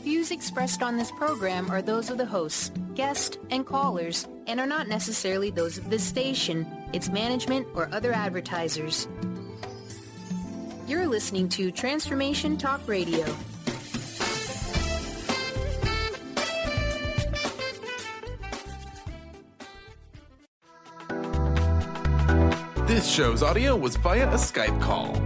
views expressed on this program are those of the hosts, guests, and callers, and are not necessarily those of this station, its management, or other advertisers. You're listening to Transformation Talk Radio. This show's audio was via a Skype call.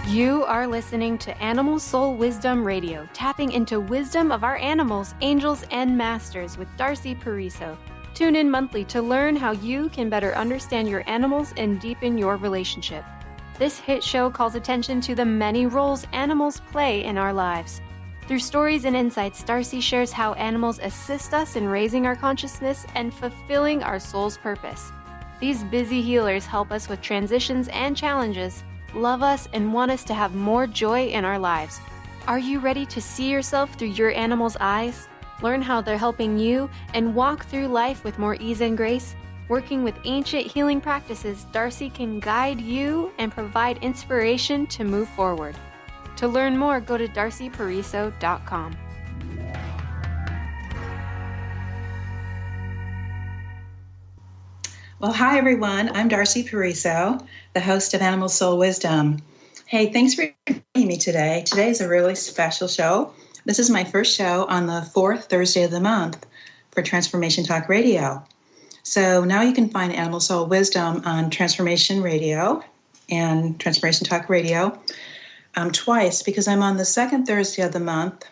You are listening to Animal Soul Wisdom Radio, tapping into wisdom of our animals, angels, and masters with Darcy Pariso. Tune in monthly to learn how you can better understand your animals and deepen your relationship. This hit show calls attention to the many roles animals play in our lives. Through stories and insights, Darcy shares how animals assist us in raising our consciousness and fulfilling our soul's purpose. These busy healers help us with transitions and challenges, love us, and want us to have more joy in our lives. Are you ready to see yourself through your animal's eyes? Learn how they're helping you and walk through life with more ease and grace? Working with ancient healing practices, Darcy can guide you and provide inspiration to move forward. To learn more, go to darcypariso.com. Well, hi, everyone. I'm Darcy Pariso, the host of Animal Soul Wisdom. Hey, thanks for joining me today. Today is a really special show. This is my first show on the fourth Thursday of the month for Transformation Talk Radio. So now you can find Animal Soul Wisdom on Transformation Radio and Transformation Talk Radio twice, because I'm on the second Thursday of the month,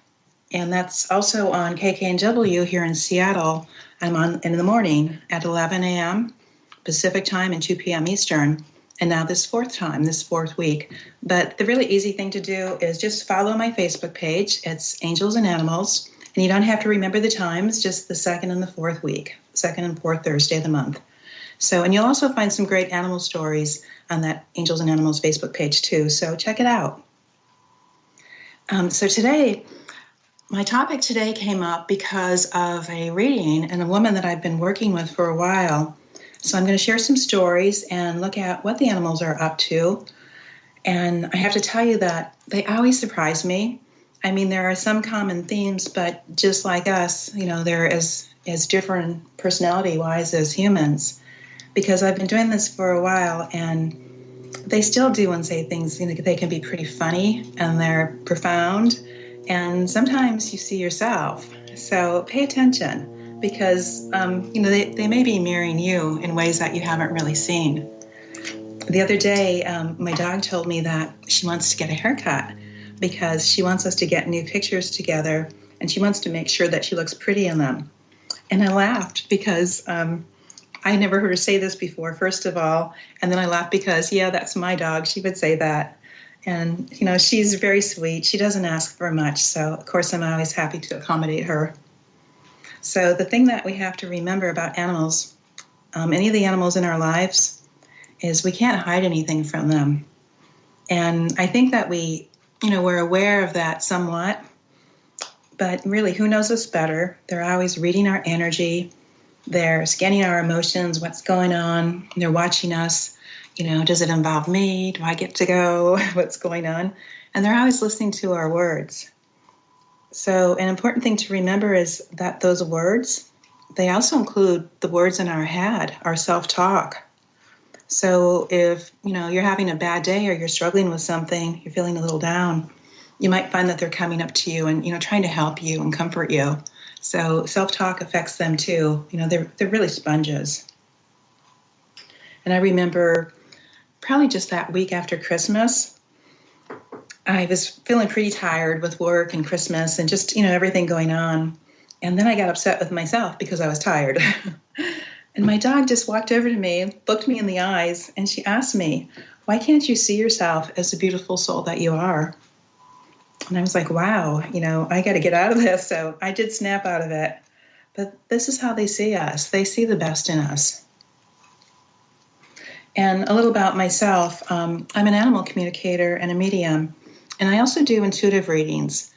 and that's also on KKNW here in Seattle. I'm on in the morning at 11 a.m. Pacific time and 2 p.m. Eastern, and now this fourth week. But the really easy thing to do is just follow my Facebook page. It's Angels and Animals, and you don't have to remember the times, just the second and the fourth week, second and fourth Thursday of the month. So, and you'll also find some great animal stories on that Angels and Animals Facebook page too, so check it out. So today, my topic today came up because of a reading and a woman that I've been working with for a while. So I'm going to share some stories and look at what the animals are up to. And I have to tell you that they always surprise me. I mean, there are some common themes, but just like us, you know, they're as different personality-wise as humans. Because I've been doing this for a while, and they still do and say things, you know, they can be pretty funny, and they're profound. And sometimes you see yourself. So pay attention. Because, you know, they may be mirroring you in ways that you haven't really seen. The other day, my dog told me that she wants to get a haircut because she wants us to get new pictures together, and she wants to make sure that she looks pretty in them. And I laughed because I never heard her say this before, first of all, and then I laughed because, yeah, that's my dog. She would say that. And, you know, she's very sweet. She doesn't ask for much, so, of course, I'm always happy to accommodate her. So the thing that we have to remember about animals, any of the animals in our lives, is we can't hide anything from them. And I think that we're aware of that somewhat, but really, who knows us better? They're always reading our energy. They're scanning our emotions, what's going on. They're watching us. You know, does it involve me? Do I get to go? What's going on? And they're always listening to our words. So an important thing to remember is that those words, they also include the words in our head, our self-talk. So if, you know, you're having a bad day or you're struggling with something, you're feeling a little down, you might find that they're coming up to you and, you know, trying to help you and comfort you. So self-talk affects them too. You know, they're really sponges. And I remember probably just that week after Christmas, I was feeling pretty tired with work and Christmas and just, you know, everything going on. And then I got upset with myself because I was tired. And my dog just walked over to me, looked me in the eyes, and she asked me, why can't you see yourself as the beautiful soul that you are? And I was like, wow, you know, I got to get out of this. So I did snap out of it. But this is how they see us. They see the best in us. And a little about myself. I'm an animal communicator and a medium. And I also do intuitive readings.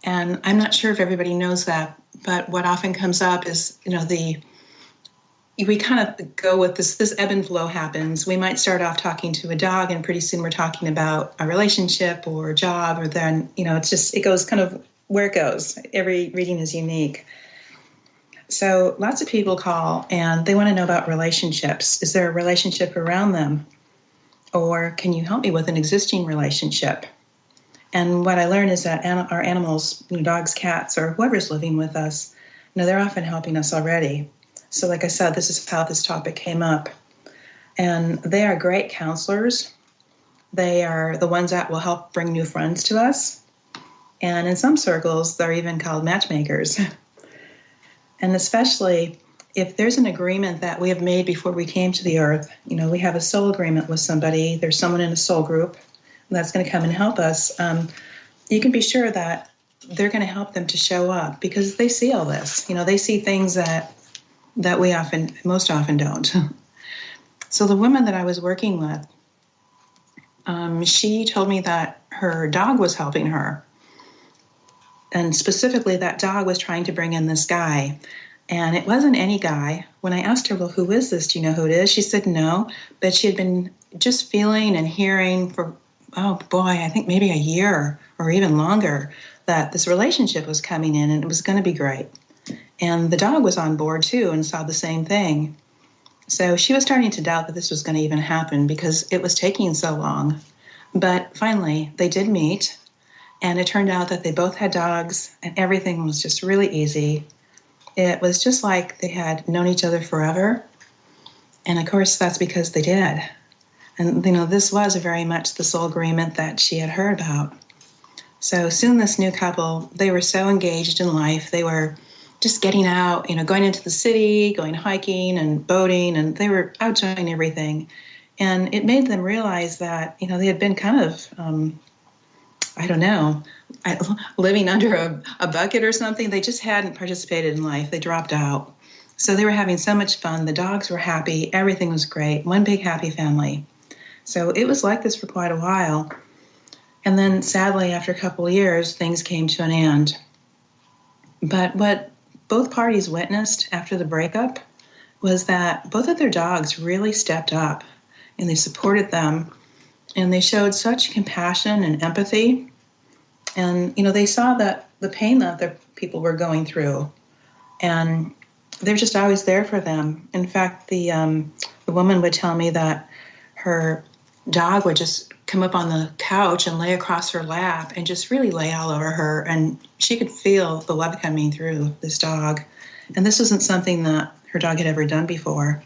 And I'm not sure if everybody knows that, but what often comes up is, you know, the we kind of go with this ebb and flow happens. We might start off talking to a dog, and pretty soon we're talking about a relationship or a job, or then, it goes kind of where it goes. Every reading is unique. So lots of people call and they want to know about relationships. Is there a relationship around them? Or can you help me with an existing relationship? And what I learned is that our animals, dogs, cats, or whoever's living with us, they're often helping us already. So like I said, this is how this topic came up. And they are great counselors. They are the ones that will help bring new friends to us. And in some circles, they're even called matchmakers. And especially if there's an agreement that we have made before we came to the earth, we have a soul agreement with somebody, there's someone in a soul group that's going to come and help us, you can be sure that they're going to help them to show up because they see all this. They see things that we most often don't. So the woman that I was working with, she told me that her dog was helping her. And specifically, that dog was trying to bring in this guy. And it wasn't any guy. When I asked her, well, who is this? Do you know who it is? She said no. But she had been just feeling and hearing for, oh boy, I think maybe a year or even longer, that this relationship was coming in and it was going to be great. And the dog was on board too and saw the same thing. So she was starting to doubt that this was going to even happen because it was taking so long. But finally, they did meet. And it turned out that they both had dogs and everything was just really easy. It was just like they had known each other forever. And of course, that's because they did. And, this was very much the soul agreement that she had heard about. So soon this new couple, they were so engaged in life. They were just getting out, going into the city, going hiking and boating, and they were out doing everything. And it made them realize that, they had been kind of, living under a bucket or something. They just hadn't participated in life. They dropped out. So they were having so much fun. The dogs were happy. Everything was great. One big happy family. So it was like this for quite a while. And then sadly, after a couple of years, things came to an end. But what both parties witnessed after the breakup was that both of their dogs really stepped up and they supported them. And they showed such compassion and empathy. And, they saw that the pain that the people were going through. And they're just always there for them. In fact, the woman would tell me that her dog would just come up on the couch and lay across her lap and just really lay all over her. And she could feel the love coming through this dog. And this wasn't something that her dog had ever done before.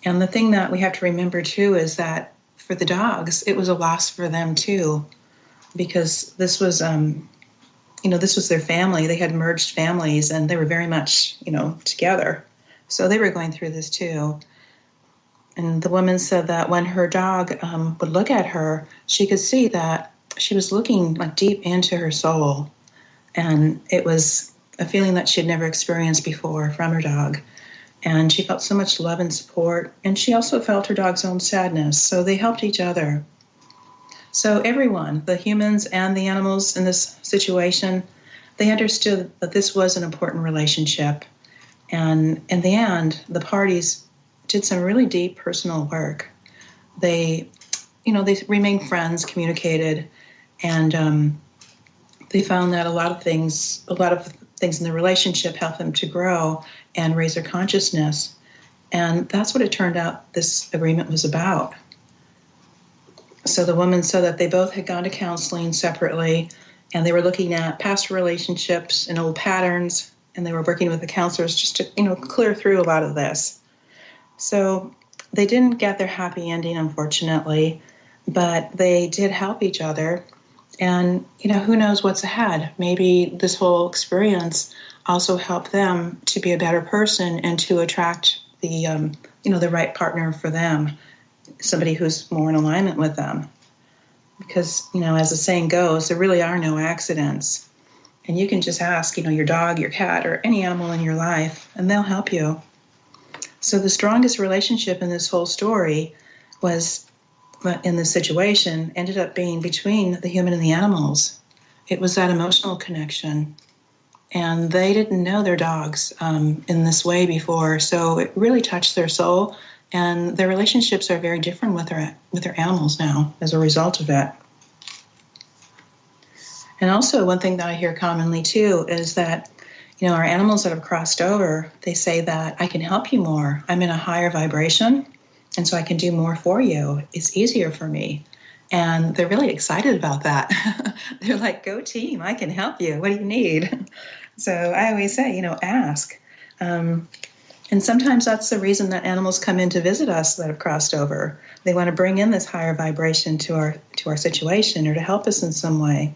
And the thing that we have to remember, too, is that for the dogs, it was a loss for them, too, because this was, this was their family. They had merged families, and they were very much, together. So they were going through this, too. And the woman said that when her dog would look at her, she could see that she was looking like deep into her soul. And it was a feeling that she had never experienced before from her dog. And she felt so much love and support. And she also felt her dog's own sadness. So they helped each other. So everyone, the humans and the animals in this situation, they understood that this was an important relationship. And in the end, the parties did some really deep personal work. They remained friends, communicated, and they found that a lot of things in the relationship helped them to grow and raise their consciousness. And that's what it turned out this agreement was about. So the woman said that they both had gone to counseling separately, and they were looking at past relationships and old patterns, and they were working with the counselors just to, clear through a lot of this. So they didn't get their happy ending, unfortunately, but they did help each other. And, who knows what's ahead? Maybe this whole experience also helped them to be a better person and to attract the, the right partner for them, somebody who's more in alignment with them. Because, as the saying goes, there really are no accidents. And you can just ask, your dog, your cat, or any animal in your life, and they'll help you. So the strongest relationship in this whole story in this situation ended up being between the human and the animals. It was that emotional connection. and they didn't know their dogs in this way before. So it really touched their soul, and their relationships are very different with their animals now as a result of it. And also, one thing that I hear commonly too is that, our animals that have crossed over, they say that I can help you more. I'm in a higher vibration, and so I can do more for you. It's easier for me. And they're really excited about that. They're like, go team, I can help you. What do you need? So I always say, ask. And sometimes that's the reason that animals come in to visit us that have crossed over. They want to bring in this higher vibration to our situation or to help us in some way.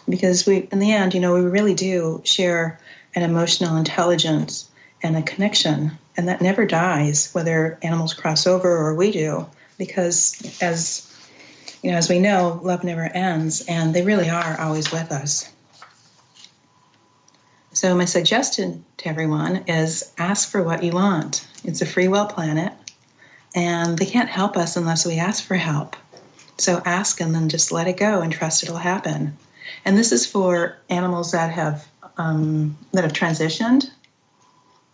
Because in the end, we really do share an emotional intelligence and a connection, and that never dies, whether animals cross over or we do, because as we know, love never ends, and they really are always with us. So my suggestion to everyone is ask for what you want. It's a free will planet, and they can't help us unless we ask for help. So ask and then just let it go and trust it'll happen. And this is for animals that have transitioned.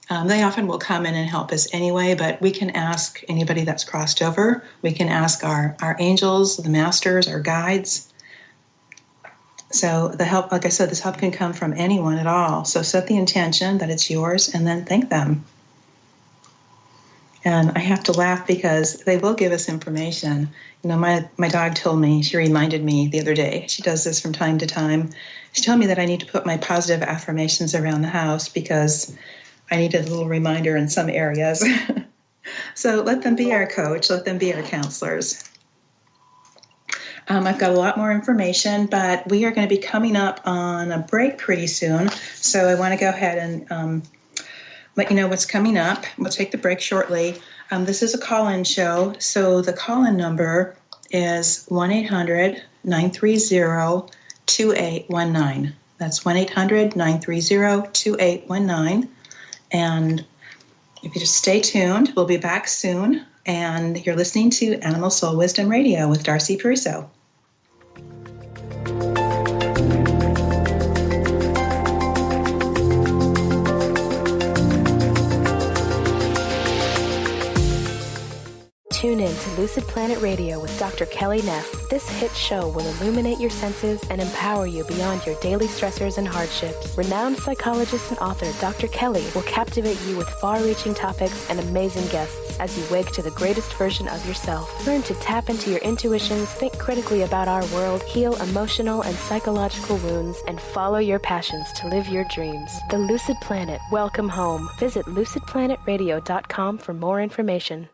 They often will come in and help us anyway, but we can ask anybody that's crossed over. We can ask our angels, the masters, our guides. So the help, like I said, this help can come from anyone at all. So set the intention that it's yours and then thank them. And I have to laugh because they will give us information. My dog told me, she reminded me the other day, she does this from time to time. She told me that I need to put my positive affirmations around the house because I needed a little reminder in some areas. So let them be our coach, let them be our counselors. I've got a lot more information, but we are going to be coming up on a break pretty soon. So I want to go ahead and let you know what's coming up. We'll take the break shortly. This is a call-in show, so the call-in number is 1-800-930-2819. That's 1-800-930-2819. And if you just stay tuned, we'll be back soon. And you're listening to Animal Soul Wisdom Radio with Darcy Pariso. Tune in to Lucid Planet Radio with Dr. Kelly Neff. This hit show will illuminate your senses and empower you beyond your daily stressors and hardships. Renowned psychologist and author Dr. Kelly will captivate you with far-reaching topics and amazing guests as you wake to the greatest version of yourself. Learn to tap into your intuitions, think critically about our world, heal emotional and psychological wounds, and follow your passions to live your dreams. The Lucid Planet. Welcome home. Visit lucidplanetradio.com for more information.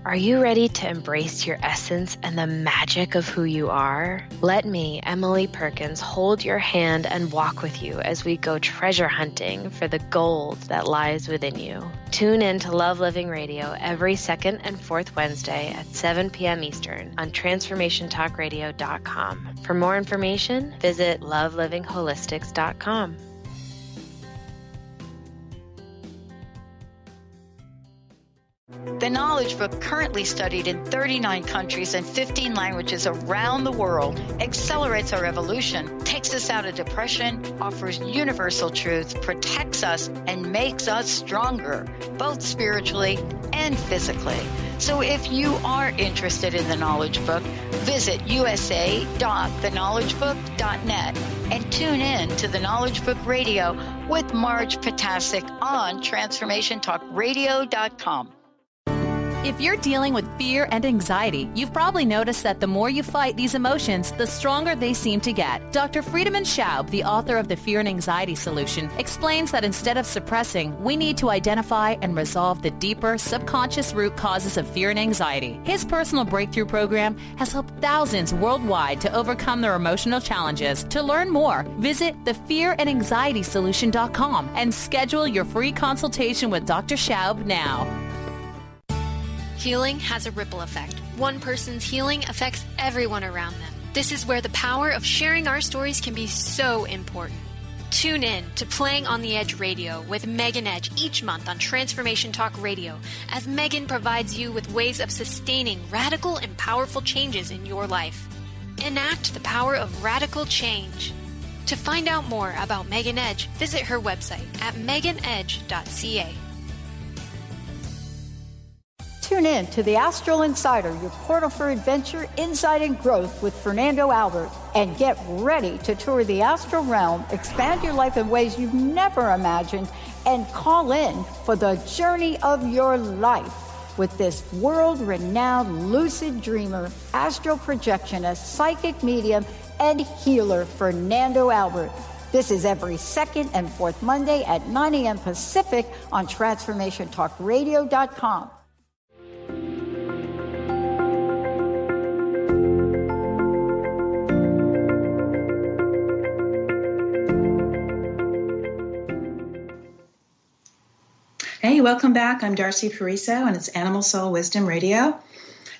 Are you ready to embrace your essence and the magic of who you are? Let me, Emily Perkins, hold your hand and walk with you as we go treasure hunting for the gold that lies within you. Tune in to Love Living Radio every second and fourth Wednesday at 7 p.m. Eastern on TransformationTalkRadio.com. For more information, visit lovelivingHolistics.com. The Knowledge Book, currently studied in 39 countries and 15 languages around the world, accelerates our evolution, takes us out of depression, offers universal truth, protects us, and makes us stronger, both spiritually and physically. So if you are interested in the Knowledge Book, visit usa.theknowledgebook.net and tune in to the Knowledge Book Radio with Marge Potasic on TransformationTalkRadio.com. If you're dealing with fear and anxiety, you've probably noticed that the more you fight these emotions, the stronger they seem to get. Dr. Friedemann Schaub, the author of The Fear and Anxiety Solution, explains that instead of suppressing, we need to identify and resolve the deeper subconscious root causes of fear and anxiety. His personal breakthrough program has helped thousands worldwide to overcome their emotional challenges. To learn more, visit thefearandanxietysolution.com and schedule your free consultation with Dr. Schaub now. Healing has a ripple effect. One person's healing affects everyone around them. This is where the power of sharing our stories can be so important. Tune in to Playing on the Edge Radio with Megan Edge each month on Transformation Talk Radio, as Megan provides you with ways of sustaining radical and powerful changes in your life. Enact the power of radical change. To find out more about Megan Edge, visit her website at meganedge.ca. Tune in to the Astral Insider, your portal for adventure, insight, and growth with Fernando Albert. And get ready to tour the astral realm, expand your life in ways you've never imagined, and call in for the journey of your life with this world-renowned lucid dreamer, astral projectionist, psychic medium, and healer, Fernando Albert. This is every second and fourth Monday at 9 a.m. Pacific on TransformationTalkRadio.com. Hey, welcome back. I'm Darcy Pariso, and it's Animal Soul Wisdom Radio.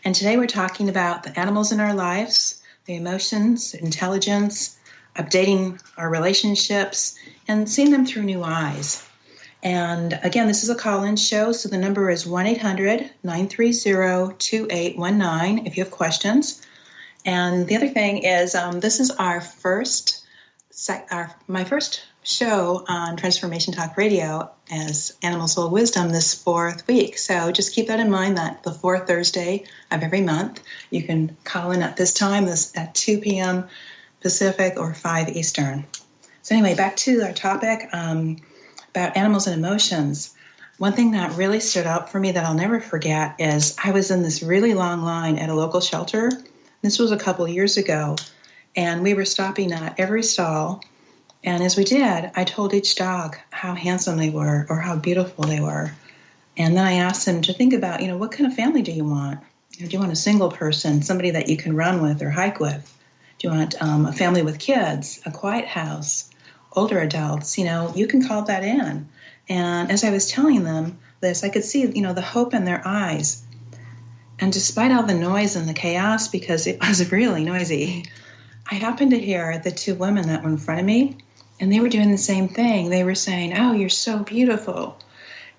And today we're talking about the animals in our lives, the emotions, intelligence, updating our relationships, and seeing them through new eyes. And again, this is a call-in show, so the number is 1-800-930-2819 if you have questions. And the other thing is, this is my first show on Transformation Talk Radio as Animal Soul Wisdom this fourth week. So just keep that in mind that the fourth Thursday of every month, you can call in at this time, at 2 p.m. Pacific or 5 Eastern. So anyway, back to our topic about animals and emotions. One thing that really stood out for me that I'll never forget is I was in this really long line at a local shelter. This was a couple years ago, and we were stopping at every stall. And as we did, I told each dog how handsome they were or how beautiful they were. And then I asked them to think about, what kind of family do you want? Do you want a single person, somebody that you can run with or hike with? Do you want a family with kids, a quiet house, older adults? You can call that in. And as I was telling them this, I could see, the hope in their eyes. And despite all the noise and the chaos, because it was really noisy, I happened to hear the two women that were in front of me. And they were doing the same thing. They were saying, "Oh, you're so beautiful."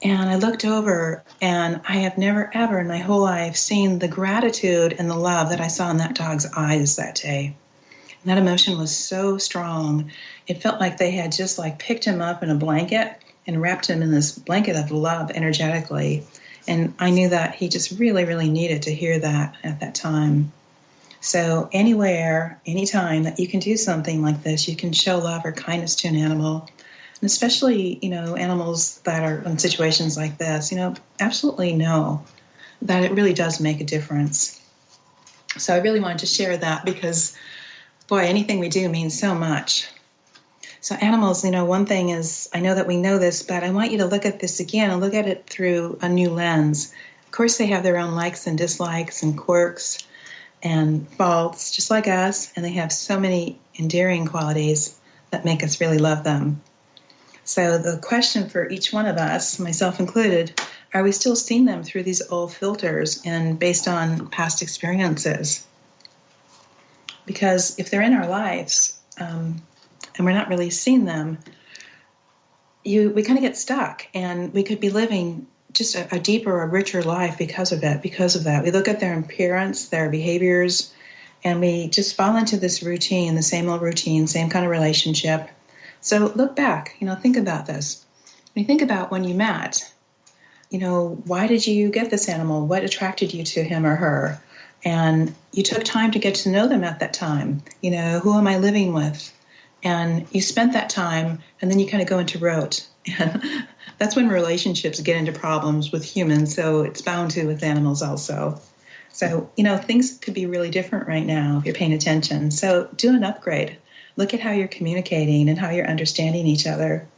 And I looked over, and I have never, ever in my whole life seen the gratitude and the love that I saw in that dog's eyes that day. And that emotion was so strong. It felt like they had just picked him up in a blanket and wrapped him in this blanket of love energetically. And I knew that he just really, really needed to hear that at that time. So anywhere, anytime that you can do something like this, you can show love or kindness to an animal, and especially, animals that are in situations like this, absolutely know that it really does make a difference. So I really wanted to share that because, boy, anything we do means so much. So animals, one thing is, I know that we know this, but I want you to look at this again and look at it through a new lens. Of course, they have their own likes and dislikes and quirks and faults, just like us, and they have so many endearing qualities that make us really love them. So the question for each one of us, myself included, are we still seeing them through these old filters and based on past experiences? Because if they're in our lives and we're not really seeing them, we kind of get stuck, and we could be living just a deeper, a richer life because of that. We look at their appearance, their behaviors, and we just fall into this routine, the same old routine, same kind of relationship. So look back, think about this. When you think about when you met, why did you get this animal? What attracted you to him or her? And you took time to get to know them at that time. Who am I living with? And you spent that time, and then you kind of go into rote. And that's when relationships get into problems with humans, so it's bound to with animals also. So, things could be really different right now if you're paying attention. So do an upgrade. Look at how you're communicating and how you're understanding each other.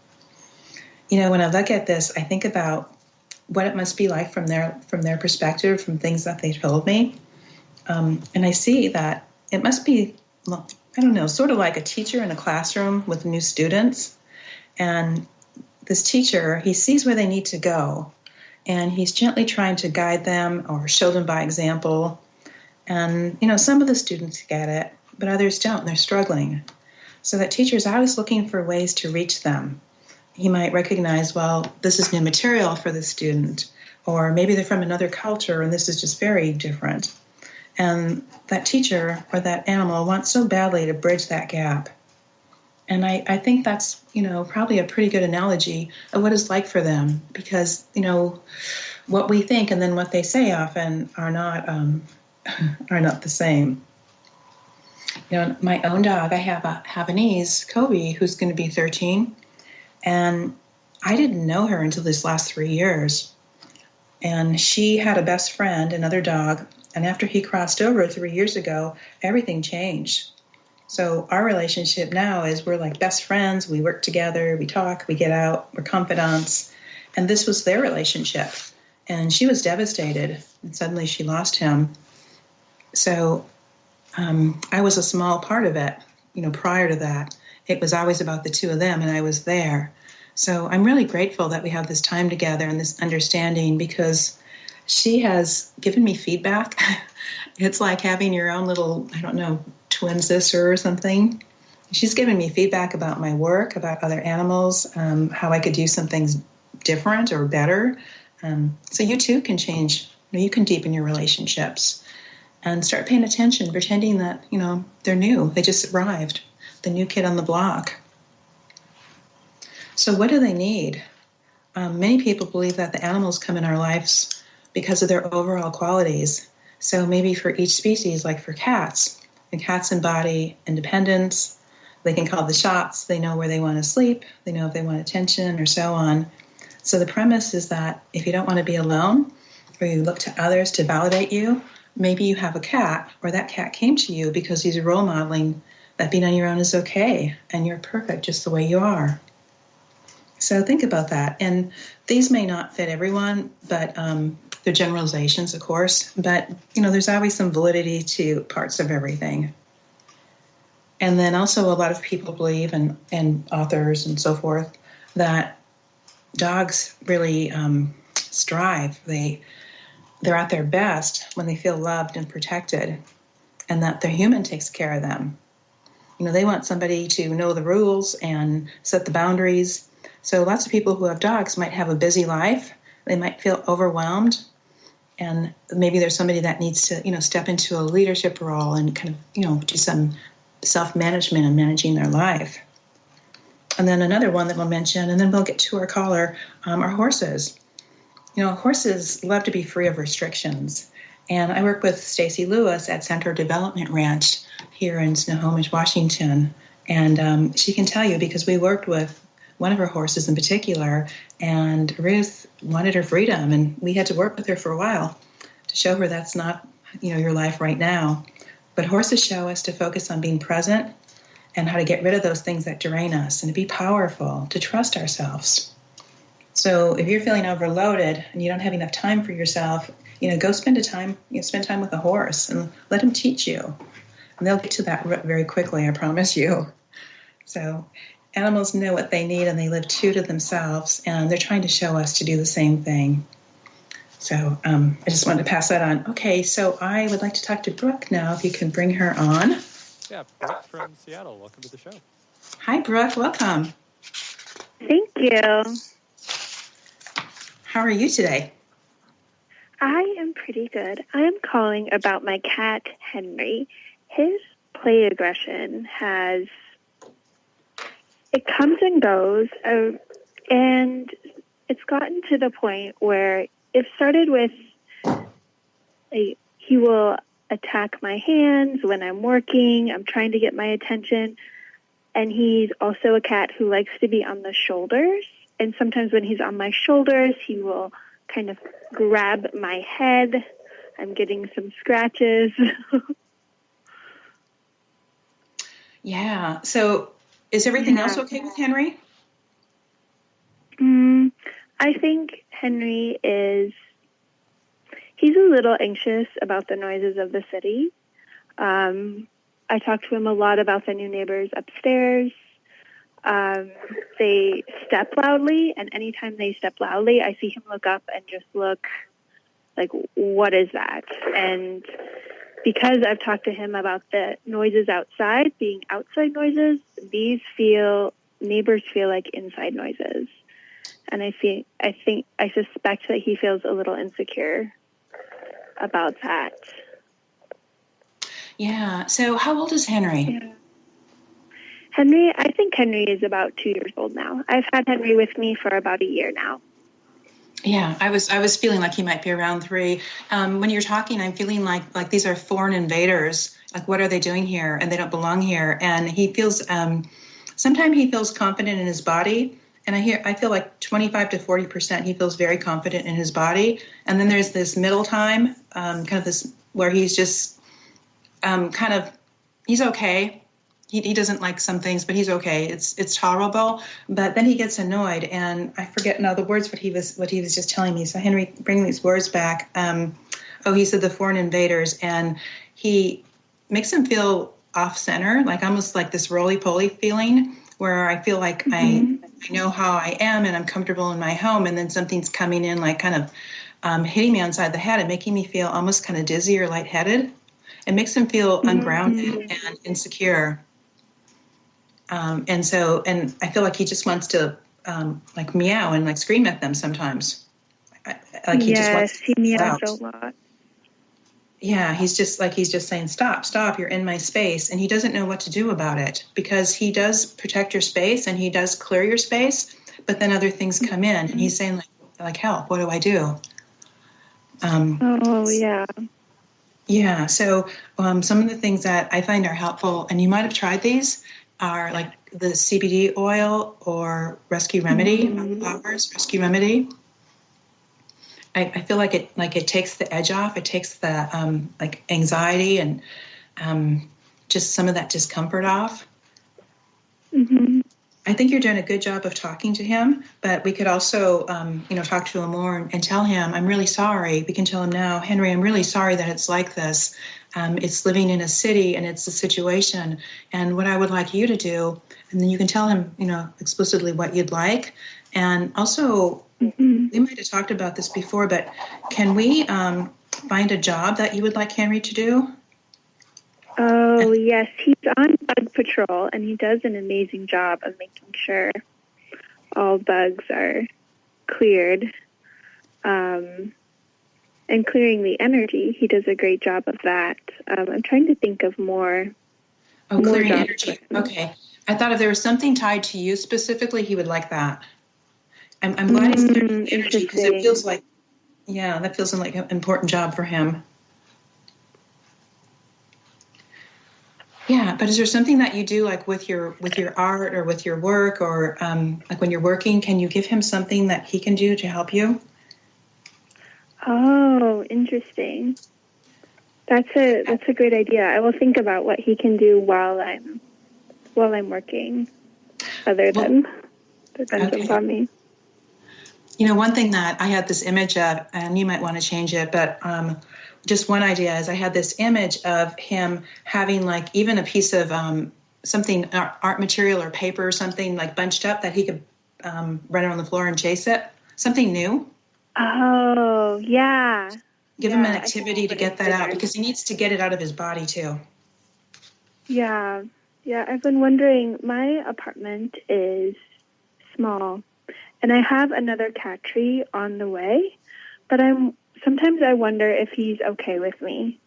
When I look at this, I think about what it must be like from their perspective, from things that they told me. And I see that it must be, sort of like a teacher in a classroom with new students. And this teacher, he sees where they need to go, and he's gently trying to guide them or show them by example. And, some of the students get it, but others don't. They're struggling. So that teacher is always looking for ways to reach them. He might recognize, well, this is new material for the student, or maybe they're from another culture, and this is just very different. And that teacher or that animal wants so badly to bridge that gap. And I think that's, probably a pretty good analogy of what it's like for them, because, what we think and then what they say often are not the same. My own dog, I have a Havanese, Kobe, who's going to be 13, and I didn't know her until this last 3 years. And she had a best friend, another dog, and after he crossed over 3 years ago, everything changed. So our relationship now is we're like best friends. We work together, we talk, we get out, we're confidants. And this was their relationship. And she was devastated. And suddenly she lost him. So I was a small part of it. Prior to that, it was always about the two of them, and I was there. So I'm really grateful that we have this time together and this understanding, because she has given me feedback. It's like having your own little, twin sister or something. She's given me feedback about my work, about other animals, how I could do some things different or better. So you too can change. You can deepen your relationships and start paying attention, pretending that, they're new. They just arrived, the new kid on the block. So what do they need? Many people believe that the animals come in our lives because of their overall qualities. So maybe for each species, like for cats, the cats embody independence. They can call the shots. They know where they want to sleep. They know if they want attention or so on. So the premise is that if you don't want to be alone, or you look to others to validate you, maybe you have a cat, or that cat came to you because he's role modeling that being on your own is okay, and you're perfect just the way you are. So think about that. And these may not fit everyone, but they're generalizations, of course. But, there's always some validity to parts of everything. And then also a lot of people believe, and authors and so forth, that dogs really strive. They're at their best when they feel loved and protected, and that their human takes care of them. They want somebody to know the rules and set the boundaries. So lots of people who have dogs might have a busy life. They might feel overwhelmed, and maybe there's somebody that needs to, step into a leadership role and kind of, do some self-management and managing their life. And then another one that we'll mention, and then we'll get to our caller, are horses. Horses love to be free of restrictions. And I work with Stacy Lewis at Center Development Ranch here in Snohomish, Washington. And she can tell you, because we worked with one of her horses in particular, and Ruth wanted her freedom, and we had to work with her for a while to show her that's not, your life right now. But horses show us to focus on being present and how to get rid of those things that drain us and to be powerful, to trust ourselves. So if you're feeling overloaded and you don't have enough time for yourself, go spend time with a horse and let him teach you. And they'll get to that very quickly, I promise you. So animals know what they need, and they live true to themselves, and they're trying to show us to do the same thing. So I just wanted to pass that on. Okay, so I would like to talk to Brooke now, if you can bring her on. Yeah, Brooke from Seattle. Welcome to the show. Hi, Brooke. Welcome. Thank you. How are you today? I am pretty good. I am calling about my cat, Henry. His play aggression it comes and goes, and it's gotten to the point where it started with he will attack my hands when I'm working. I'm trying to get my attention. And he's also a cat who likes to be on the shoulders. And sometimes when he's on my shoulders, he will kind of grab my head. I'm getting some scratches. Yeah. So is everything else okay with Henry? I think Henry he's a little anxious about the noises of the city. I talk to him a lot about the new neighbors upstairs. They step loudly, and anytime they step loudly, I see him look up and just look like, what is that? And because I've talked to him about the noises outside being outside noises, neighbors feel like inside noises. And I suspect that he feels a little insecure about that. Yeah. So how old is Henry? Yeah. Henry, I think Henry is about 2 years old now. I've had Henry with me for about a year now. Yeah, I was feeling like he might be around 3. When you're talking, I'm feeling like these are foreign invaders. Like, what are they doing here? And they don't belong here. And he feels, sometimes he feels confident in his body. And I feel like 25 to 40% he feels very confident in his body. And then there's this middle time, kind of this where he's just he's okay. He doesn't like some things, but he's okay. It's tolerable. But then he gets annoyed, and I forget now the words what he was just telling me. So Henry, bring these words back. He said the foreign invaders, and he makes him feel off center, like almost like this roly-poly feeling, where I feel like I know how I am and I'm comfortable in my home, and then something's coming in, like kind of hitting me inside the head and making me feel almost kind of dizzy or lightheaded. It makes him feel ungrounded and insecure. And I feel like he just wants to like meow and like scream at them sometimes. He meows a lot. Yeah, he's just saying, stop, you're in my space. And he doesn't know what to do about it, because he does protect your space and he does clear your space, but then other things come in and he's saying like help, what do I do? Yeah, so some of the things that I find are helpful, and you might have tried these, are like the CBD oil or Rescue Remedy, Flowers Rescue Remedy. I feel like it takes the edge off. It takes the like anxiety and just some of that discomfort off. I think you're doing a good job of talking to him, but we could also, talk to him more and tell him, I'm really sorry. We can tell him now, Henry, I'm really sorry that it's like this. It's living in a city and it's a situation. And what I would like you to do, and then you can tell him, explicitly what you'd like. And also, we might have talked about this before, but can we find a job that you would like Henry to do? Oh, yes. He's on bug patrol, and he does an amazing job of making sure all bugs are cleared. And clearing the energy, he does a great job of that. I'm trying to think of more. Oh, clearing energy. Okay. I thought if there was something tied to you specifically, he would like that. I'm glad he's clearing energy, because it feels like, that feels like an important job for him. Yeah, but is there something that you do, like with your art or with your work, or like when you're working, can you give him something that he can do to help you? Oh, interesting. That's a great idea. I will think about what he can do while I'm working, other than jump on me. One thing that I had this image of, and you might want to change it, but just one idea is I had this image of him having like even a piece of something, art material or paper or something like bunched up that he could run on the floor and chase it. Something new. Oh, yeah. Give him an activity to get that out, because he needs to get it out of his body too. Yeah. Yeah, I've been wondering, my apartment is small, and I have another cat tree on the way, but sometimes I wonder if he's okay with me,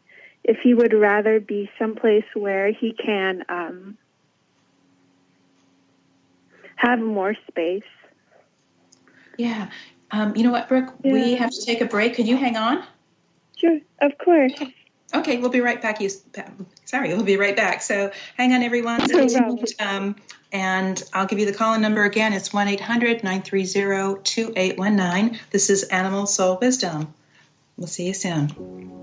if he would rather be someplace where he can have more space. Yeah. You know what, Brooke? Yeah. We have to take a break. Could you hang on? Sure, of course. Okay, we'll be right back. We'll be right back. So hang on, everyone. And I'll give you the call-in number again. It's 1-800-930-2819. This is Animal Soul Wisdom. We'll see you soon.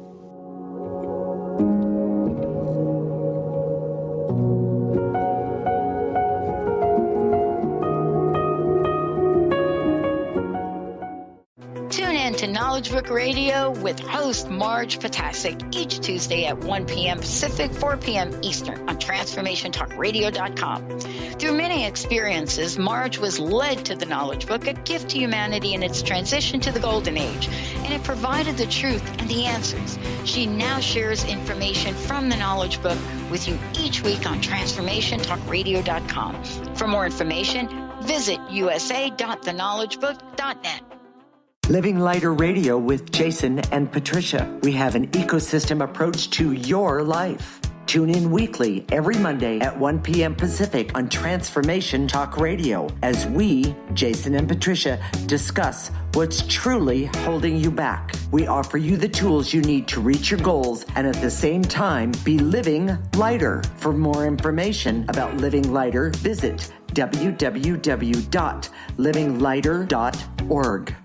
To Knowledge Book Radio with host Marge Potasic each Tuesday at 1 p.m. Pacific, 4 p.m. Eastern on TransformationTalkRadio.com. Through many experiences, Marge was led to the Knowledge Book, a gift to humanity in its transition to the Golden Age, and it provided the truth and the answers. She now shares information from the Knowledge Book with you each week on TransformationTalkRadio.com. For more information, visit usa.theknowledgebook.net. Living Lighter Radio with Jason and Patricia. We have an ecosystem approach to your life. Tune in weekly every Monday at 1 p.m. Pacific on Transformation Talk Radio as we, Jason and Patricia, discuss what's truly holding you back. We offer you the tools you need to reach your goals and at the same time be living lighter. For more information about living lighter, visit www.livinglighter.org.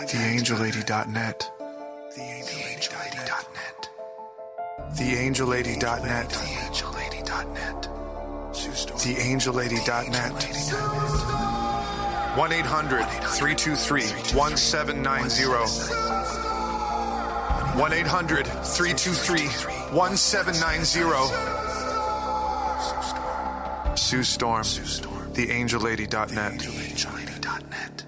TheAngelLady.net. TheAngelLady.net. TheAngelLady.net. 1-800-323-1790. 1-800-323-1790. Sue Storm. TheAngelLady.net.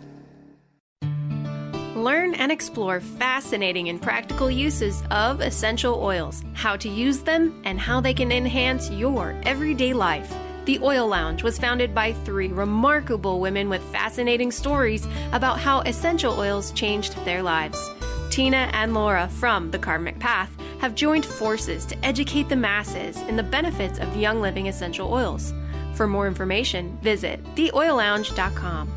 Learn and explore fascinating and practical uses of essential oils, how to use them, and how they can enhance your everyday life. The Oil Lounge was founded by 3 remarkable women with fascinating stories about how essential oils changed their lives. Tina and Laura from The Karmic Path have joined forces to educate the masses in the benefits of Young Living essential oils. For more information, visit theoillounge.com.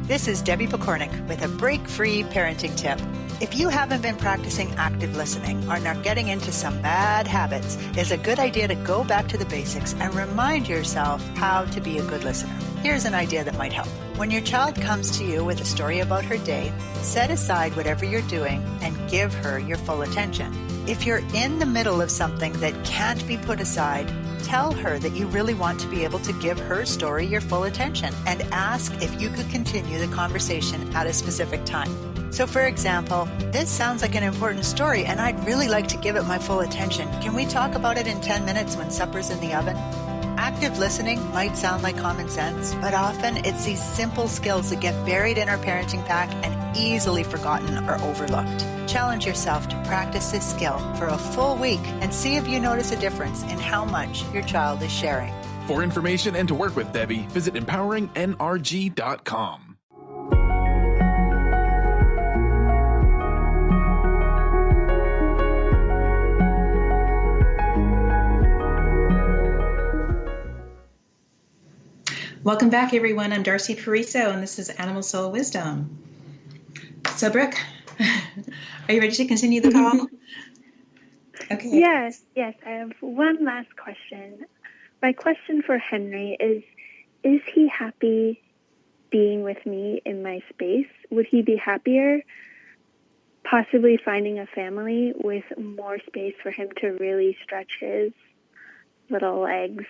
This is Debbie Pokornik with a break-free parenting tip. If you haven't been practicing active listening or are getting into some bad habits, it's a good idea to go back to the basics and remind yourself how to be a good listener. Here's an idea that might help. When your child comes to you with a story about her day, set aside whatever you're doing and give her your full attention. If you're in the middle of something that can't be put aside, tell her that you really want to be able to give her story your full attention and ask if you could continue the conversation at a specific time. So for example, this sounds like an important story and I'd really like to give it my full attention. Can we talk about it in 10 minutes when supper's in the oven? Active listening might sound like common sense, but often it's these simple skills that get buried in our parenting pack and easily forgotten or overlooked. Challenge yourself to practice this skill for a full week and see if you notice a difference in how much your child is sharing. For information and to work with Debbie, visit empoweringnrg.com. Welcome back, everyone. I'm Darcy Pariso, and this is Animal Soul Wisdom. So, Brooke, are you ready to continue the call? Okay. Yes. I have one last question. My question for Henry is he happy being with me in my space? Would he be happier possibly finding a family with more space for him to really stretch his little legs?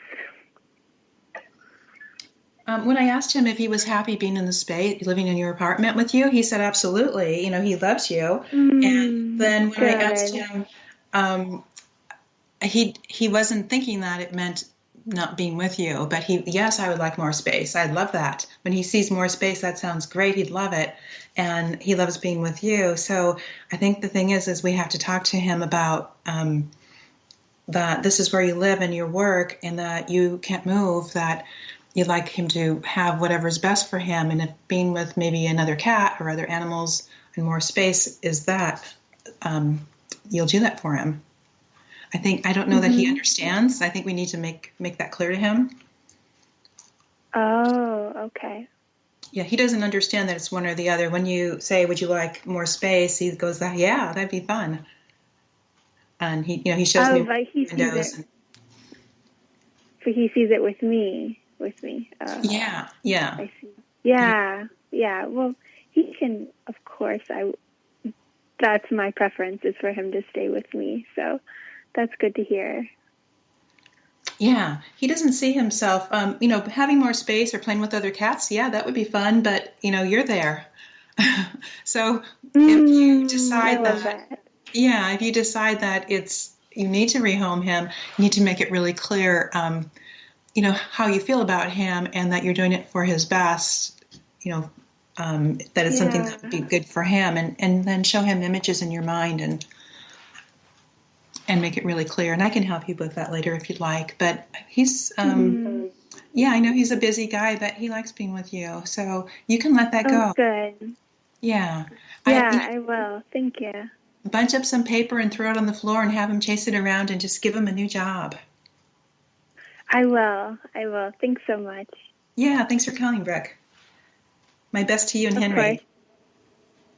When I asked him if he was happy being in the space, living in your apartment with you, he said absolutely. You know, he loves you. And then when I asked him, he wasn't thinking that it meant not being with you. But yes, I would like more space. I'd love that. When he sees more space, that sounds great. He'd love it. And he loves being with you. So I think the thing is we have to talk to him about that this is where you live and your work and that you can't move, that you'd like him to have whatever's best for him. And if being with maybe another cat or other animals and more space is that, you'll do that for him. I don't know that he understands. I think we need to make that clear to him. Oh, okay. Yeah, he doesn't understand that it's one or the other. When you say, would you like more space? He goes, yeah, that'd be fun. And he shows me windows. So he sees it with me. Yeah. I see. Yeah. Well, he can, of course. That's my preference, is for him to stay with me. So that's good to hear. Yeah, he doesn't see himself, having more space or playing with other cats. Yeah, that would be fun, but you're there. So if you decide that, if you decide that you need to rehome him, you need to make it really clear. How you feel about him and that you're doing it for his best, that it's something that would be good for him, and then show him images in your mind and make it really clear. And I can help you with that later if you'd like. But he's, I know he's a busy guy, but he likes being with you. So you can let that go. Good. Yeah. I will. Thank you. bunch up some paper and throw it on the floor and have him chase it around and just give him a new job. I will. Thanks so much. Yeah, thanks for calling, Brooke. My best to you and Henry. Course.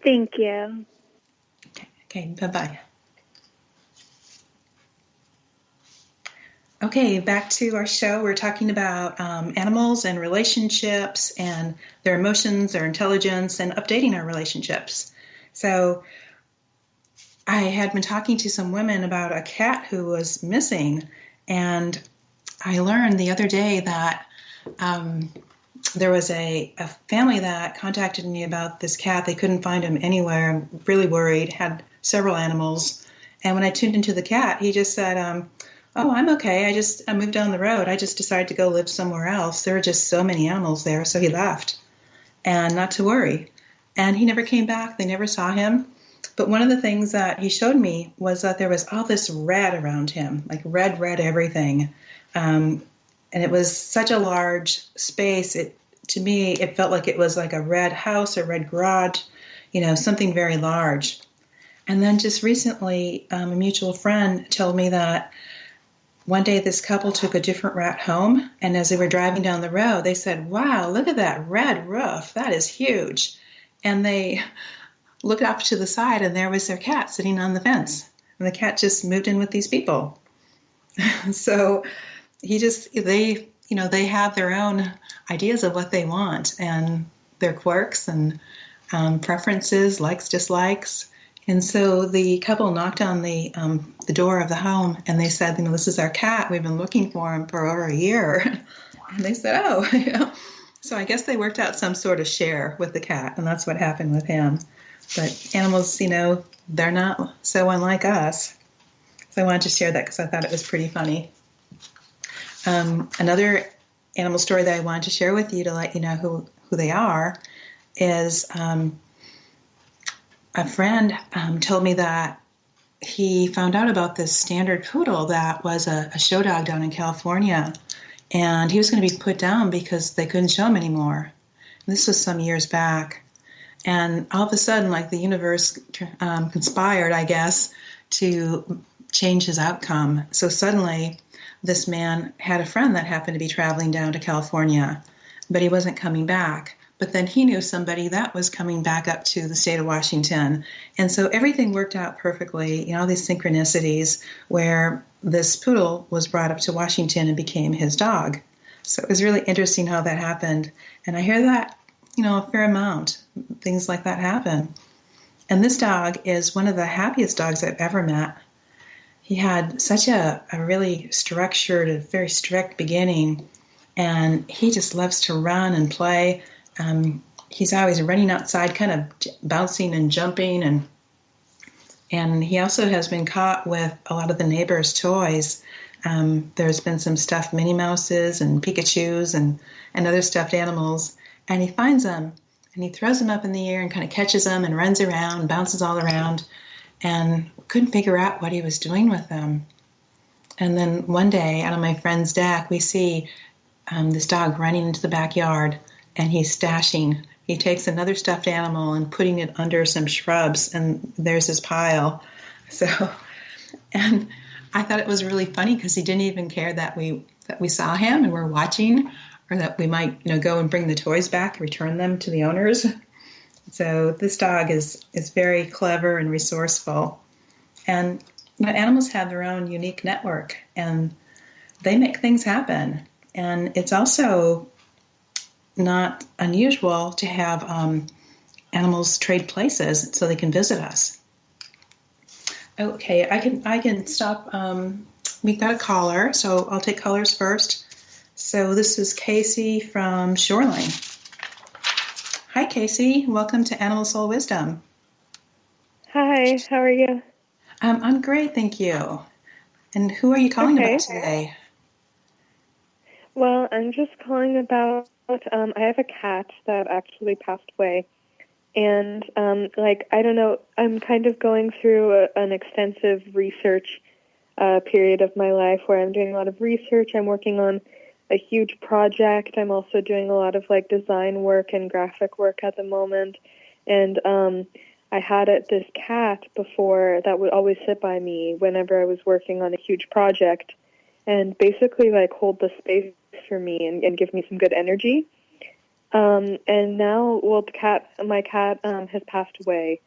Thank you. Okay, bye-bye. Okay, back to our show. We're talking about animals and relationships and their emotions, their intelligence, and updating our relationships. So I had been talking to some women about a cat who was missing, and I learned the other day that there was a family that contacted me about this cat. They couldn't find him anywhere. I'm really worried, had several animals. And when I tuned into the cat, he just said, oh, I'm okay. I moved down the road. I just decided to go live somewhere else. There were just so many animals there, so he left. And not to worry. And he never came back. They never saw him. But one of the things that he showed me was that there was all this red around him, like red everything. And it was such a large space. To me, it felt like it was like a red house, a red garage, something very large. And then just recently, a mutual friend told me that one day this couple took a different route home, and as they were driving down the road, they said, wow, look at that red roof. That is huge. And they looked off to the side, and there was their cat sitting on the fence. And the cat just moved in with these people. So they have their own ideas of what they want and their quirks and preferences, likes, dislikes. And so the couple knocked on the door of the home, and they said, this is our cat. We've been looking for him for over a year. And they said, oh, yeah. So I guess they worked out some sort of share with the cat, and that's what happened with him. But animals, they're not so unlike us. So I wanted to share that because I thought it was pretty funny. Another animal story that I wanted to share with you to let you know who they are is a friend told me that he found out about this standard poodle that was a show dog down in California, and he was going to be put down because they couldn't show him anymore. This was some years back. And all of a sudden, like the universe conspired, I guess, to change his outcome. So suddenly, this man had a friend that happened to be traveling down to California, but he wasn't coming back. But then he knew somebody that was coming back up to the state of Washington. And so everything worked out perfectly, all these synchronicities where this poodle was brought up to Washington and became his dog. So it was really interesting how that happened. And I hear that, a fair amount. Things like that happen. And this dog is one of the happiest dogs I've ever met. He had such a really structured, a very strict beginning, and he just loves to run and play. He's always running outside, kind of bouncing and jumping, and he also has been caught with a lot of the neighbors' toys. There's been some stuffed Minnie Mouses and Pikachus and other stuffed animals, and he finds them, and he throws them up in the air and kind of catches them and runs around, bounces all around, and couldn't figure out what he was doing with them. And then one day, out on my friend's deck, we see this dog running into the backyard, and he's stashing. He takes another stuffed animal and putting it under some shrubs, and there's his pile. So, and I thought it was really funny because he didn't even care that we saw him and were watching, or that we might, go and bring the toys back, return them to the owners. So this dog is very clever and resourceful. And animals have their own unique network, and they make things happen. And it's also not unusual to have animals trade places so they can visit us. Okay, I can stop. We've got a caller, so I'll take callers first. So this is Casey from Shoreline. Hi, Casey. Welcome to Animal Soul Wisdom. Hi, how are you? I'm great, thank you. And who are you calling about today? Well, I'm just calling about, I have a cat that actually passed away. And, I don't know, I'm kind of going through an extensive research period of my life where I'm doing a lot of research. I'm working on a huge project. I'm also doing a lot of, design work and graphic work at the moment. And I had this cat before that would always sit by me whenever I was working on a huge project and basically like hold the space for me and give me some good energy. And now, well, my cat has passed away.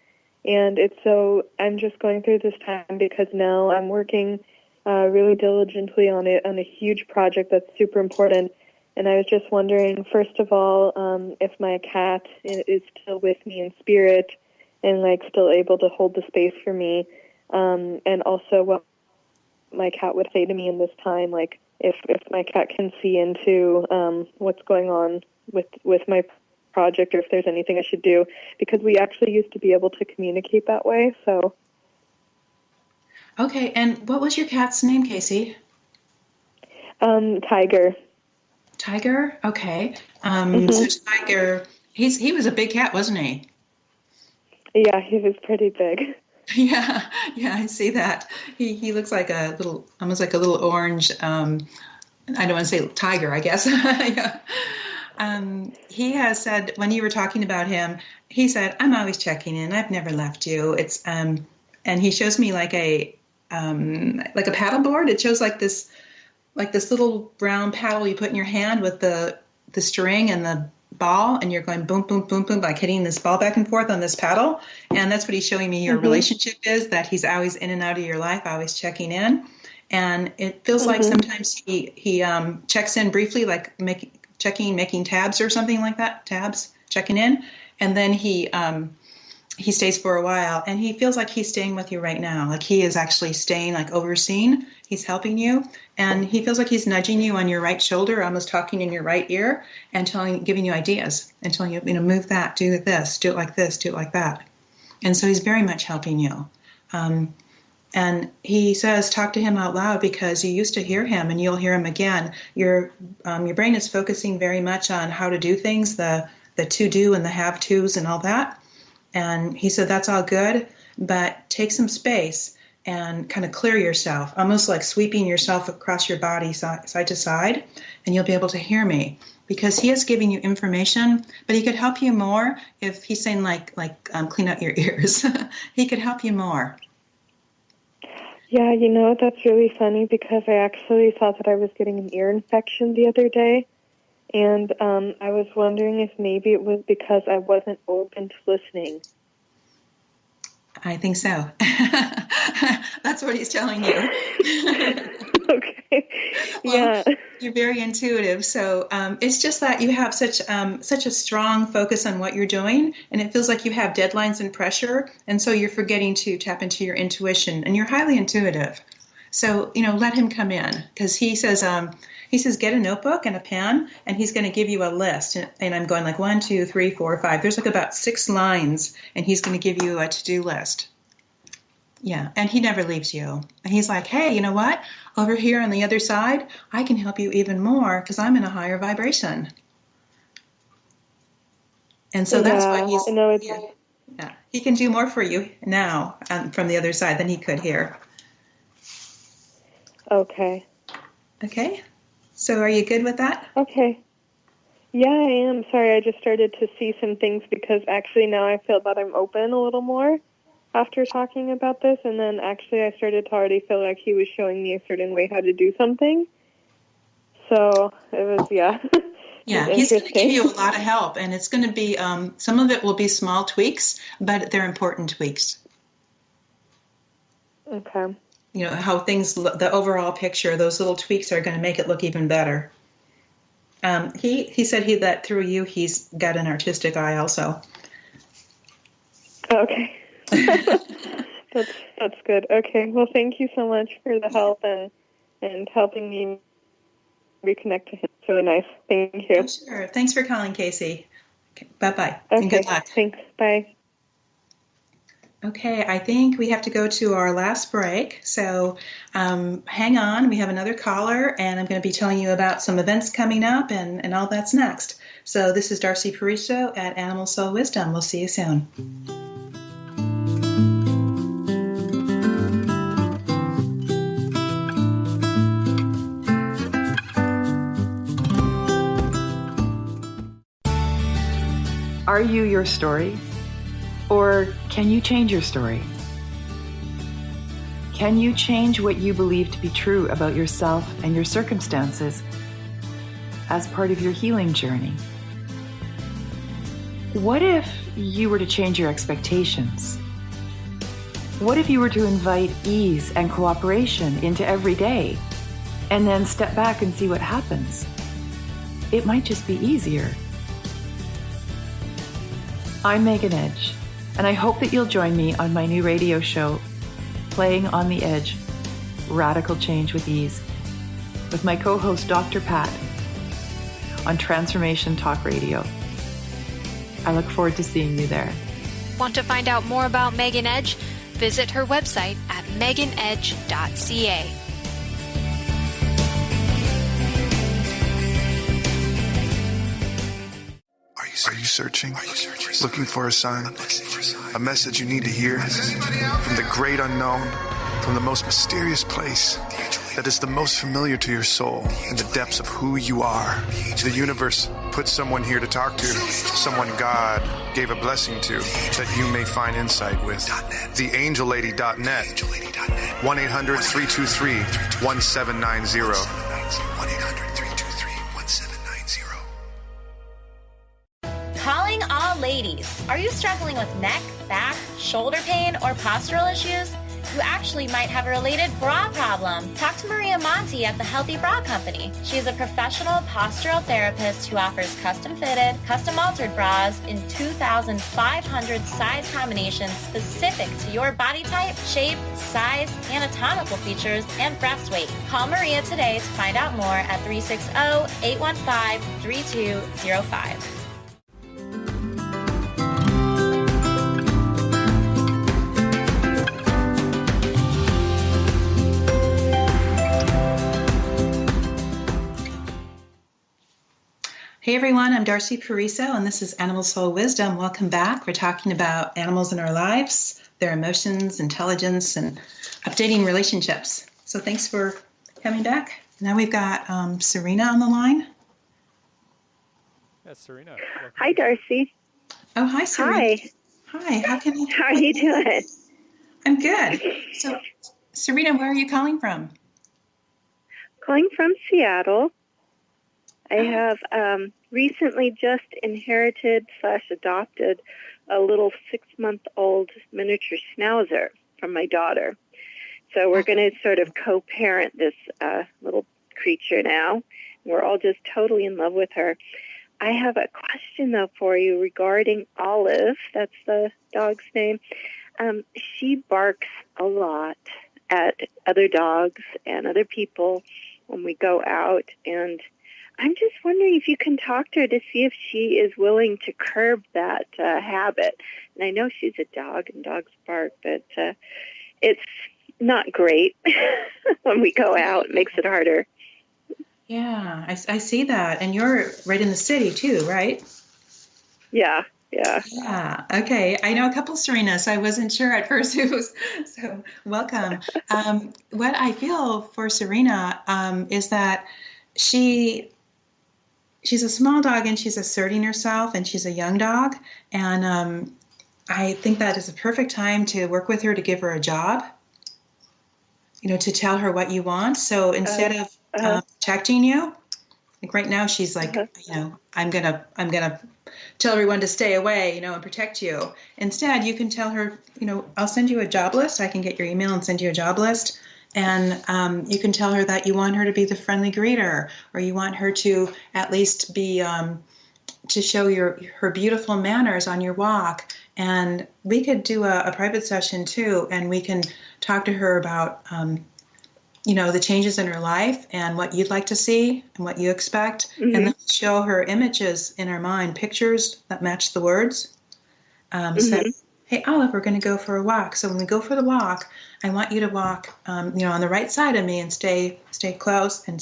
And I'm just going through this time because now I'm working really diligently on a huge project that's super important. And I was just wondering, first of all, if my cat is still with me in spirit and like still able to hold the space for me, and also what my cat would say to me in this time, like if my cat can see into what's going on with my project, or if there's anything I should do, because we actually used to be able to communicate that way. So. Okay, and what was your cat's name, Casey? Tiger. Tiger? Okay. So Tiger, he was a big cat, wasn't he? Yeah, he was pretty big. Yeah, I see that. He looks like almost like a little orange, I don't want to say tiger, I guess. Yeah. He has said, when you were talking about him, he said, "I'm always checking in. I've never left you." It's and he shows me like a paddle board. It shows like this little brown paddle you put in your hand with the string and the ball, and you're going boom, boom, boom, boom, like hitting this ball back and forth on this paddle. And that's what he's showing me your relationship is, that he's always in and out of your life, always checking in. And it feels like sometimes he checks in briefly, like making tabs or something like that, checking in. And then he stays for a while, and he feels like he's staying with you right now. Like he is actually staying, like overseeing. He's helping you, and he feels like he's nudging you on your right shoulder, almost talking in your right ear, and giving you ideas and telling you, move that, do this, do it like this, do it like that. And so he's very much helping you. And he says, talk to him out loud, because you used to hear him and you'll hear him again. Your brain is focusing very much on how to do things, the to-do and the have-tos and all that. And he said, that's all good, but take some space and kind of clear yourself, almost like sweeping yourself across your body side to side, and you'll be able to hear me. Because he is giving you information, but he could help you more if he's saying like clean out your ears. He could help you more. Yeah, that's really funny, because I actually thought that I was getting an ear infection the other day. And I was wondering if maybe it was because I wasn't open to listening. I think so. That's what he's telling you. Okay. Yeah. Well, you're very intuitive. So it's just that you have such a strong focus on what you're doing, and it feels like you have deadlines and pressure, and so you're forgetting to tap into your intuition, and you're highly intuitive. So, let him come in, because he says, get a notebook and a pen, and he's going to give you a list. And I'm going like 1, 2, 3, 4, 5. There's like about 6 lines, and he's going to give you a to-do list. Yeah, and he never leaves you. And he's like, hey, you know what? Over here on the other side, I can help you even more because I'm in a higher vibration. And so that's why he can do more for you now from the other side than he could here. Okay. Okay. So are you good with that? Okay. Yeah, I am. Sorry, I just started to see some things, because actually now I feel that I'm open a little more after talking about this. And then actually I started to already feel like he was showing me a certain way how to do something. So it was, yeah. Yeah, he's going to give you a lot of help. And it's going to be, some of it will be small tweaks, but they're important tweaks. Okay. How things look, the overall picture, those little tweaks are going to make it look even better. He said that through you, he's got an artistic eye also. Okay. That's good. Okay. Well, thank you so much for the help and helping me reconnect to him. It's really nice. Thank you. Oh, sure. Thanks for calling, Casey. Okay. Bye-bye. Okay. And good luck. Thanks. Bye. Okay, I think we have to go to our last break, so hang on. We have another caller, and I'm going to be telling you about some events coming up and all that's next. So this is Darcy Pariso at Animal Soul Wisdom. We'll see you soon. Are you your story? Or can you change your story? Can you change what you believe to be true about yourself and your circumstances as part of your healing journey? What if you were to change your expectations? What if you were to invite ease and cooperation into every day and then step back and see what happens? It might just be easier. I'm Megan Edge, and I hope that you'll join me on my new radio show, Playing on the Edge, Radical Change with Ease, with my co-host Dr. Pat on Transformation Talk Radio. I look forward to seeing you there. Want to find out more about Megan Edge? Visit her website at meganedge.ca. Are you searching? Looking for a sign? A message you need to hear? From the great unknown, from the most mysterious place that is the most familiar to your soul, in the depths of who you are. The universe put someone here to talk to, someone God gave a blessing to, that you may find insight with. TheAngelLady.net. 1-800-323-1790. Calling all ladies. Are you struggling with neck, back, shoulder pain, or postural issues? You actually might have a related bra problem. Talk to Maria Monti at the Healthy Bra Company. She is a professional postural therapist who offers custom-fitted, custom-altered bras in 2,500 size combinations specific to your body type, shape, size, anatomical features, and breast weight. Call Maria today to find out more at 360-815-3205. Hey everyone, I'm Darcy Pariso, and this is Animal Soul Wisdom. Welcome back. We're talking about animals in our lives, their emotions, intelligence, and updating relationships. So thanks for coming back. Now we've got Serena on the line. Yes, Serena. Hi, Darcy. Oh, hi, Serena. Hi. How are you doing? I'm good. So, Serena, where are you calling from? Calling from Seattle. I have recently just inherited/adopted a little 6-month-old miniature schnauzer from my daughter. So we're going to sort of co-parent this little creature now. We're all just totally in love with her. I have a question, though, for you regarding Olive. That's the dog's name. She barks a lot at other dogs and other people when we go out, and I'm just wondering if you can talk to her to see if she is willing to curb that habit. And I know she's a dog and dogs bark, but it's not great when we go out. It makes it harder. Yeah, I see that. And you're right in the city too, right? Yeah. Yeah. Okay. I know a couple Serenas, so I wasn't sure at first who was. So welcome. What I feel for Serena is that she's a small dog and she's asserting herself, and she's a young dog. And I think that is a perfect time to work with her to give her a job, to tell her what you want. So instead of protecting you, like right now, she's like, I'm gonna tell everyone to stay away, and protect you. Instead, you can tell her, I'll send you a job list. I can get your email and send you a job list. And you can tell her that you want her to be the friendly greeter, or you want her to at least be to show her beautiful manners on your walk. And we could do a private session too, and we can talk to her about the changes in her life and what you'd like to see and what you expect, and then show her images in her mind, pictures that match the words. So, hey, Olive, we're going to go for a walk. So when we go for the walk, I want you to walk, on the right side of me and stay close, and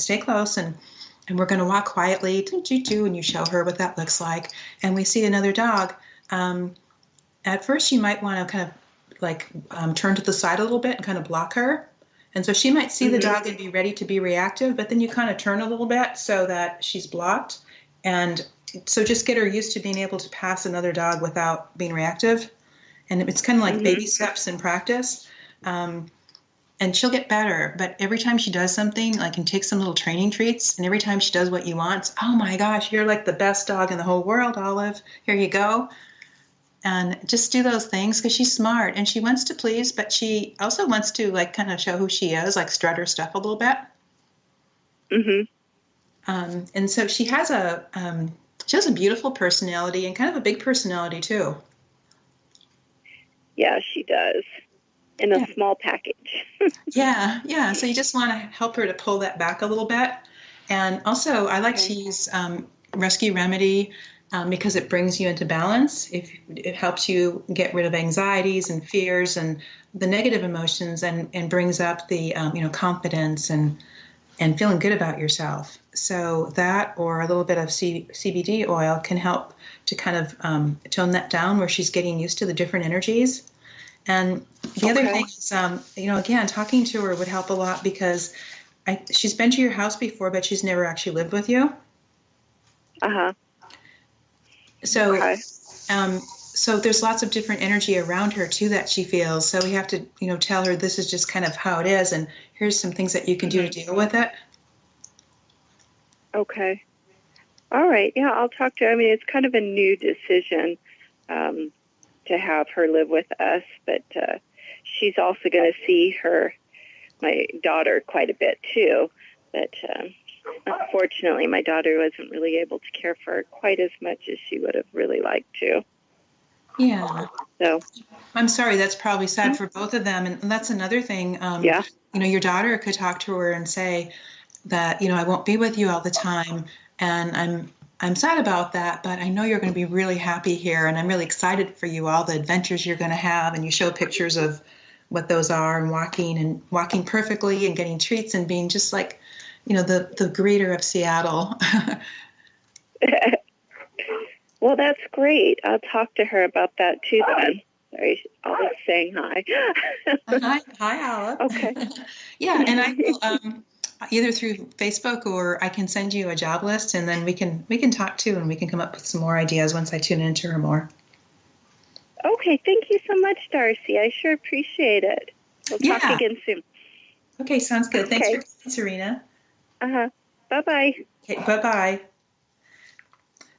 we're going to walk quietly, and you show her what that looks like. And we see another dog. At first, you might want to kind of turn to the side a little bit and kind of block her. And so she might see the dog and be ready to be reactive, but then you kind of turn a little bit so that she's blocked. And so just get her used to being able to pass another dog without being reactive. And it's kind of like baby steps in practice. And she'll get better. But every time she does something, like, and takes some little training treats, and every time she does what you want, it's, oh my gosh, you're like the best dog in the whole world, Olive. Here you go. And just do those things, because she's smart and she wants to please, but she also wants to, like, kind of show who she is, like strut her stuff a little bit. And so she has a beautiful personality, and kind of a big personality too. Yeah, she does. In a small package. Yeah. So you just want to help her to pull that back a little bit. And also, I like to use Rescue Remedy because it brings you into balance. It helps you get rid of anxieties and fears and the negative emotions, and brings up the confidence and feeling good about yourself. So that, or a little bit of CBD oil, can help to kind of tone that down, where she's getting used to the different energies. And the other thing is, again, talking to her would help a lot, because she's been to your house before, but she's never actually lived with you. So, so there's lots of different energy around her too that she feels. So we have to, tell her this is just kind of how it is, and here's some things that you can do to deal with it. Okay. All right. Yeah, I'll talk to her. I mean, it's kind of a new decision. To have her live with us, but she's also going to see my daughter quite a bit too. But unfortunately, my daughter wasn't really able to care for her quite as much as she would have really liked to. Yeah. So I'm sorry. That's probably sad for both of them. And that's another thing. Your daughter could talk to her and say that, I won't be with you all the time, and I'm sad about that, but I know you're going to be really happy here, and I'm really excited for you, all the adventures you're going to have. And you show pictures of what those are, and walking perfectly, and getting treats, and being just like, the greeter of Seattle. Well, that's great. I'll talk to her about that too then. Sorry, Olive saying hi. Hi, Olive. Okay. Yeah, and I will, either through Facebook, or I can send you a job list, and then we can talk too, and we can come up with some more ideas once I tune into her more. Okay, thank you so much, Darcy. I sure appreciate it. We'll talk again soon. Okay, sounds good. Thanks for coming, Serena. Bye-bye. Okay, bye-bye.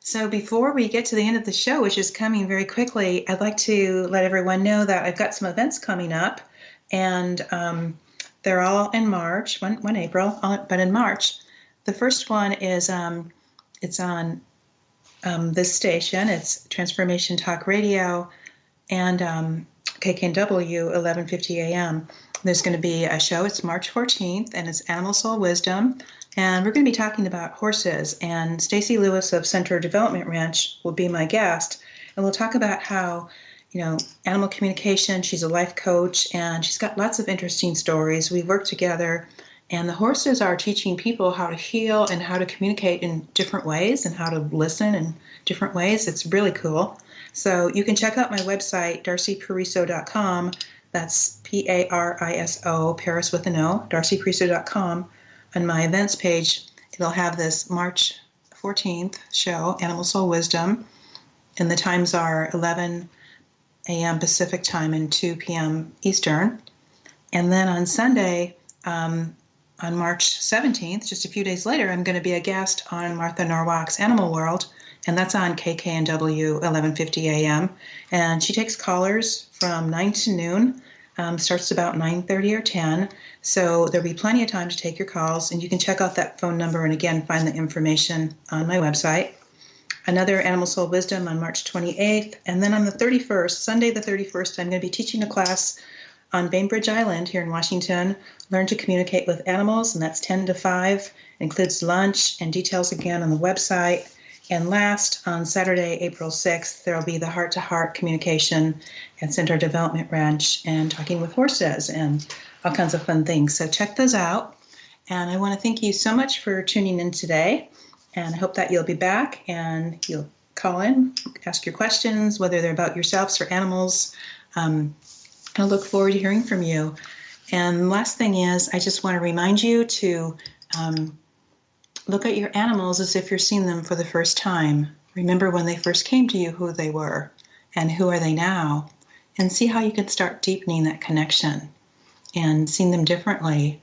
So before we get to the end of the show, which is coming very quickly, I'd like to let everyone know that I've got some events coming up, and they're all in March, one April, but in March. The first one is, it's on this station. It's Transformation Talk Radio and KKNW 1150 AM. There's going to be a show. It's March 14th, and it's Animal Soul Wisdom. And we're going to be talking about horses. And Stacy Lewis of Center Development Ranch will be my guest. And we'll talk about how, animal communication. She's a life coach, and she's got lots of interesting stories. We work together, and the horses are teaching people how to heal and how to communicate in different ways, and how to listen in different ways. It's really cool. So you can check out my website, darcypariso.com. That's Pariso, Paris with an O, darcypariso.com. On my events page, it'll have this March 14th show, Animal Soul Wisdom, and the times are 11 a.m. Pacific time and 2 p.m. Eastern. And then on Sunday, on March 17th, just a few days later, I'm going to be a guest on Martha Norwalk's Animal World, and that's on KKNW 1150 a.m. And she takes callers from 9 to noon, starts about 9:30 or 10. So there'll be plenty of time to take your calls, and you can check out that phone number and, again, find the information on my website. Another Animal Soul Wisdom on March 28th. And then on the 31st, Sunday the 31st, I'm going to be teaching a class on Bainbridge Island here in Washington, Learn to Communicate with Animals, and that's 10 to 5. It includes lunch, and details again on the website. And last, on Saturday, April 6th, there will be the heart-to-heart communication at Center Development Ranch, and talking with horses and all kinds of fun things. So check those out. And I want to thank you so much for tuning in today. And I hope that you'll be back and you'll call in, ask your questions, whether they're about yourselves or animals. I look forward to hearing from you. And last thing is, I just want to remind you to look at your animals as if you're seeing them for the first time. Remember when they first came to you, who they were, and who are they now, and see how you can start deepening that connection and seeing them differently.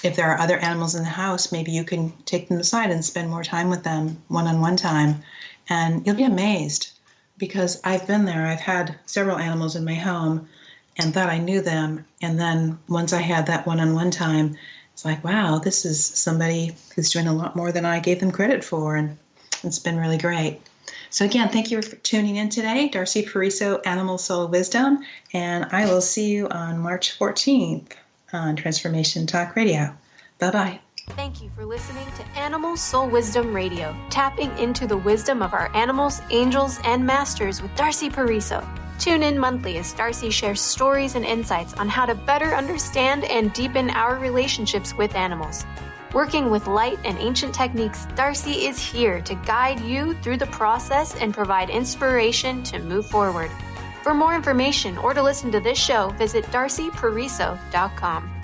If there are other animals in the house, maybe you can take them aside and spend more time with them, one-on-one time, and you'll be amazed, because I've been there. I've had several animals in my home and thought I knew them, and then once I had that one-on-one time, it's like, wow, this is somebody who's doing a lot more than I gave them credit for, and it's been really great. So again, thank you for tuning in today. Darcy Pariso, Animal Soul Wisdom, and I will see you on March 14th on Transformation Talk Radio. Bye-bye. Thank you for listening to Animal Soul Wisdom Radio, tapping into the wisdom of our animals, angels, and masters with Darcy Pariso. Tune in monthly as Darcy shares stories and insights on how to better understand and deepen our relationships with animals. Working with light and ancient techniques, Darcy is here to guide you through the process and provide inspiration to move forward. For more information or to listen to this show, visit darcypariso.com.